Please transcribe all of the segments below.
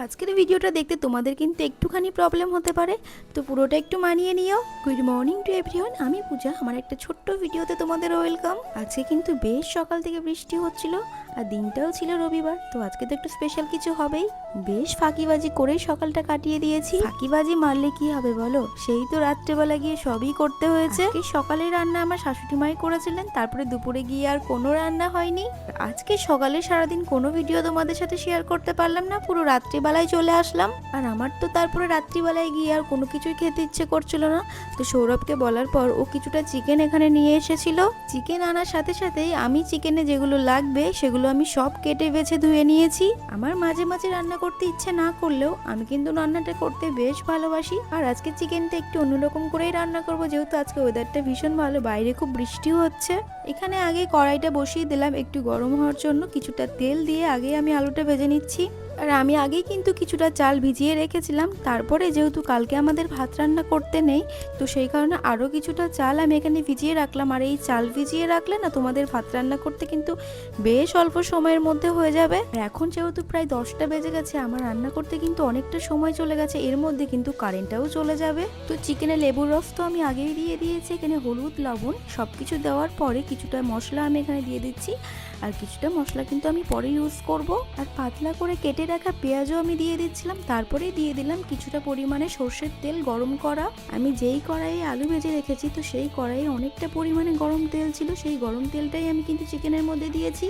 আজকের ভিডিওটা দেখতে তোমাদের কিন্তু একটুখানি প্রবলেম হতে পারে, তো পুরোটা একটু মানিয়ে নিও। গুড মর্নিং টু এভরিওয়ান, আমি পূজা। আমার একটা ছোট্ট ভিডিওতে তোমাদের ওয়েলকাম। আজকে কিন্তু বেশ সকাল থেকে বৃষ্টি হচ্ছিল, আর দিনটাও ছিল রবিবার, তো আজকে তো একটু স্পেশাল কিছু হবেই। বেশ ফাঁকিবাজি করেই সকালটা কাটিয়ে দিয়েছি। ফাঁকিবাজি মারলে কি হবে বলো, সেই তো রাত্রেবেলা গিয়ে সবই করতে হয়েছে। সকালে রান্না আমার শাশুড়ি মাই করেছিলেন, তারপরে দুপুরে গিয়ে আর কোনো রান্না হয়নি। আজকে সকালে সারাদিন কোনো ভিডিও তোমাদের সাথে শেয়ার করতে পারলাম না, পুরো রাত্রিবেলায় চলে আসলাম। আর আমার তো তারপরে রাত্রিবেলায় গিয়ে আর কোনো কিছুই খেতে ইচ্ছে করছিল না, তো সৌরভকে বলার পর ও কিছুটা চিকেন এখানে নিয়ে এসেছিল। চিকেন আনার সাথে সাথেই আমি চিকেনে যেগুলো লাগবে সেগুলো আমি সব কেটে বেছে ধুয়ে নিয়েছি। আমার মাঝে মাঝে রান্না করতে ইচ্ছে না করলেও আমি কিন্তু রান্নাটা করতে বেশ ভালোবাসি। আর আজকে চিকেনটা একটু অন্যরকম করেই রান্না করবো, যেহেতু আজকে ওয়েদারটা ভীষণ ভালো, বাইরে খুব বৃষ্টিও হচ্ছে। এখানে আগে কড়াইটা বসিয়ে দিলাম একটু গরম হওয়ার জন্য, কিছুটা তেল দিয়ে আগে আমি আলুটা ভেজে নিচ্ছি। আর আমি আগেই কিন্তু কিছুটা চাল ভিজিয়ে রেখেছিলাম, তারপরে যেহেতু কালকে আমাদের ভাত রান্না করতে নেই, তো সেই কারণে আরও কিছুটা চাল আমি এখানে ভিজিয়ে রাখলাম। আর এই চাল ভিজিয়ে রাখলে না তোমাদের ভাত রান্না করতে কিন্তু বেশ অল্প সময়ের মধ্যে হয়ে যাবে। আর এখন যেহেতু প্রায় 10টা বেজে গেছে, আমার রান্না করতে কিন্তু অনেকটা সময় চলে গেছে, এর মধ্যে কিন্তু কারেন্টটাও চলে যাবে। তো চিকেনে লেবুর রস তো আমি আগেই দিয়ে দিয়েছি, এখানে হলুদ লবণ সব কিছু দেওয়ার পরে কিছুটা মশলা আমি এখানে দিয়ে দিচ্ছি, আর কিছুটা মশলা কিন্তু আমি পরে ইউজ করব। আর পাতলা করে কেটে রাখা পেঁয়াজও আমি দিয়ে দিচ্ছিলাম, তারপরে দিয়ে দিলাম কিছুটা পরিমাণে সর্ষের তেল গরম করা। আমি যেই কড়াইয়ে আলু ভেজে রেখেছি, তো সেই কড়াইয়ে অনেকটা পরিমাণে গরম তেল ছিল, সেই গরম তেলটাই আমি কিন্তু চিকেনের মধ্যে দিয়েছি।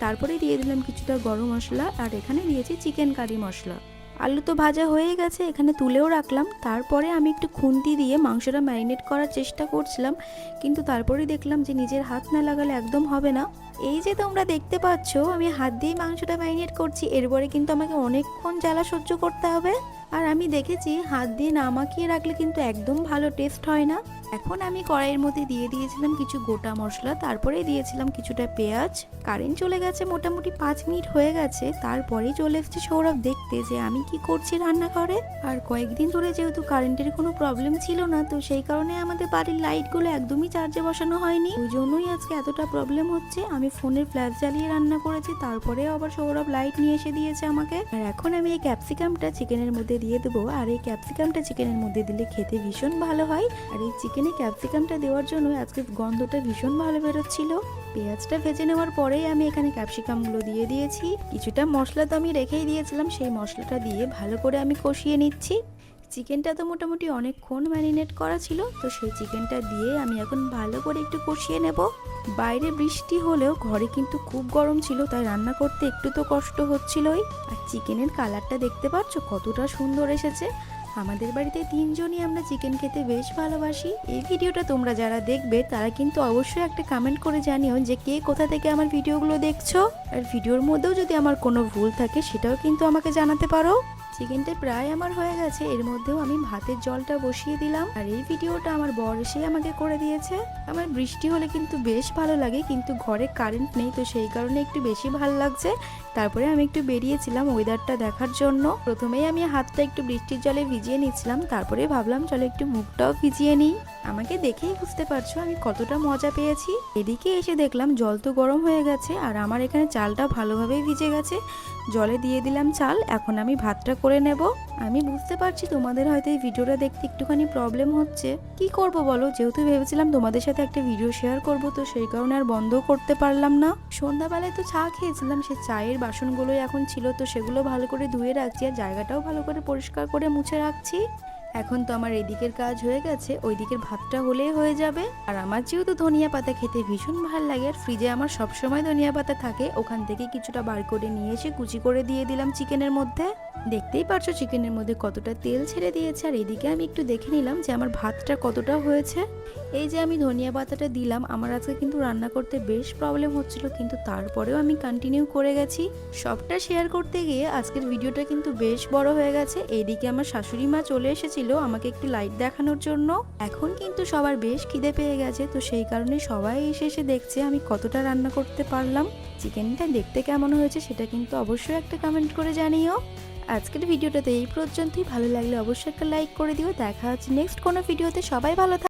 তারপরে দিয়ে দিলাম কিছুটা গরম মশলা, আর এখানে দিয়েছি চিকেন কারি মশলা। আলু তো ভাজা হয়ে গেছে, এখানে তুলেও রাখলাম। তারপরে আমি একটু খুন্তি দিয়ে মাংসটা ম্যারিনেট করার চেষ্টা করছিলাম, কিন্তু তারপরে দেখলাম যে নিজের হাত না লাগালে একদম হবে না। এই যে তোমরা দেখতে পাচ্ছ আমি হাত দিয়ে মাংসটা ম্যারিনেট করছি, এরপরে কিন্তু আমাকে অনেকক্ষণ জ্বালা সহ্য করতে হবে। আর আমি দেখেছি হাত দিয়ে না মাখিয়ে রাখলে কিন্তু একদম ভালো টেস্ট হয় না। এখন আমি কড়াইয়ের মধ্যে দিয়ে দিয়েছিলাম কিছু গোটা মশলা, তারপরে দিয়েছিলাম কিছুটা পেঁয়াজ। কারেন্ট চলে গেছে মোটামুটি 5 মিনিট হয়ে গেছে, তারপরেই চলে এসেছে সৌরভ দেখতে যে আমি কি করছি রান্নাঘরে। আর কয়েকদিন ধরে যেহেতু কারেন্টের কোনো প্রবলেম ছিল না, তো সেই কারণে আমাদের বাড়ির লাইটগুলো একদমই চার্জে বসানো হয়নি, ওই জন্যই আজকে এতটা প্রবলেম হচ্ছে। আমি ফোনের ফ্ল্যাশ জ্বালিয়ে রান্না করেছি, তারপরে আবার সৌরভ লাইট নিয়ে এসে দিয়েছে আমাকে। আর এখন আমি এই ক্যাপসিকামটা চিকেনের মধ্যে দিয়ে দেবো, আর এই ক্যাপসিকামটা চিকেনের মধ্যে দিলে খেতে ভীষণ ভালো হয়। আর এই চিকেনে ক্যাপসিকামটা দেওয়ার জন্য আজকে গন্ধটা ভীষণ ভালো বেরোচ্ছিল। পেঁয়াজটা ভেজে নেওয়ার পরেই আমি এখানে ক্যাপসিকামগুলো দিয়ে দিয়েছি। কিছুটা মশলা তো আমি রেখেই দিয়েছিলাম, সেই মশলাটা দিয়ে ভালো করে আমি কষিয়ে নিচ্ছি। চিকেনটা তো মোটামুটি অনেকক্ষণ ম্যারিনেট করা ছিল, তো সেই চিকেনটা দিয়ে আমি এখন ভালো করে একটু কষিয়ে নেব। বাইরে বৃষ্টি হলেও ঘরে কিন্তু খুব গরম ছিল, তাই রান্না করতে একটু তো কষ্ট হচ্ছিলই। আর চিকেনের কালারটা দেখতে পাচ্ছ কতটা সুন্দর এসেছে। আমাদের বাড়িতে 3 জনই আমরা চিকেন খেতে বেশ ভালোবাসি। এই ভিডিওটা তোমরা যারা দেখবে তারা কিন্তু অবশ্যই একটা কমেন্ট করে জানিও যে কে কোথা থেকে আমার ভিডিওগুলো দেখছো। আর ভিডিওর মধ্যেও যদি আমার কোনো ভুল থাকে সেটাও কিন্তু আমাকে জানাতে পারো। চিকেনটা প্রায় আমার হয়ে গেছে, এর মধ্যেও আমি ভাতের জলটা বসিয়ে দিলাম। আর এই ভিডিওটা আমার বর এসে আমাকে করে দিয়েছে। আমার বৃষ্টি হলে কিন্তু বেশ ভালো লাগে, কিন্তু ঘরে কারেন্ট নেই, তো সেই কারণে একটু বেশি ভালো লাগছে। তারপরে আমি একটু বেরিয়েছিলাম ওয়েদারটা দেখার জন্য। প্রথমেই আমি হাতটা একটু বৃষ্টির জলে ভিজিয়ে নিচ্ছিলাম, তারপরে ভাবলাম চলো একটু মুখটাও ভিজিয়ে নিই। আমাকে দেখেই বুঝতে পারছো আমি কতটা মজা পেয়েছি। এদিকে এসে দেখলাম জল তো গরম হয়ে গেছে, আর আমার এখানে চালটা ভালোভাবেই ভিজে গেছে। জলে দিয়ে দিলাম চাল, এখন আমি ভাতটা করে নেব। আমি বুঝতে পারছি তোমাদের হয়তো এই ভিডিওটা দেখতে একটুখানি প্রবলেম হচ্ছে, কি করব বলো, যেহেতু ভেবেছিলাম তোমাদের সাথে একটা ভিডিও শেয়ার করব, তো সেই কারণে আর বন্ধ করতে পারলাম না। সন্ধ্যাবেলায় তো চা খেয়েছিলাম, সে চায়ের বাসনগুলোই এখন ছিল, তো সেগুলো ভালো করে ধুয়ে রাখছি, আর জায়গাটাও ভালো করে পরিষ্কার করে মুছে রাখছি। এখন তো আমার এদিকের কাজ হয়ে গেছে, ওই দিকের ভাতটা হলেই হয়ে যাবে। আর আমার যেহেতু ধনিয়া পাতা খেতে ভীষণ ভালো লাগে, আর ফ্রিজে আমার সবসময় ধনিয়া পাতা থাকে, ওখান থেকে কিছুটা বার করে নিয়ে এসে কুচি করে দিয়ে দিলাম চিকেনের মধ্যে। দেখতেই পারছো চিকেনের মধ্যে কতটা তেল ছেড়ে দিয়েছে। আর এদিকে আমি একটু দেখে নিলাম যে আমার ভাতটা কতটা হয়েছে। এই যে আমি ধনিয়া পাতাটা দিলাম, আমার আজকে কিন্তু রান্না করতে বেশ প্রবলেম হচ্ছিল, কিন্তু তারপরেও আমি কন্টিনিউ করে গেছি। সবটা শেয়ার করতে গিয়ে আজকের ভিডিওটা কিন্তু বেশ বড় হয়ে গেছে। এইদিকে আমার শাশুড়ি মা চলে এসেছিল আমাকে একটু লাইট দেখানোর জন্য। এখন কিন্তু সবার বেশ খিদে পেয়ে গেছে, তো সেই কারণে সবাই এসে এসে দেখছে আমি কতটা রান্না করতে পারলাম। চিকেনটা দেখতে কেমন হয়েছে সেটা কিন্তু অবশ্যই একটা কমেন্ট করে জানিও। আজকের ভিডিওটাতে এই পর্যন্তই। ভালো লাগলে অবশ্যই একটা লাইক করে দিও। দেখা হচ্ছে নেক্সট কোনো ভিডিওতে। সবাই ভালো থাকো।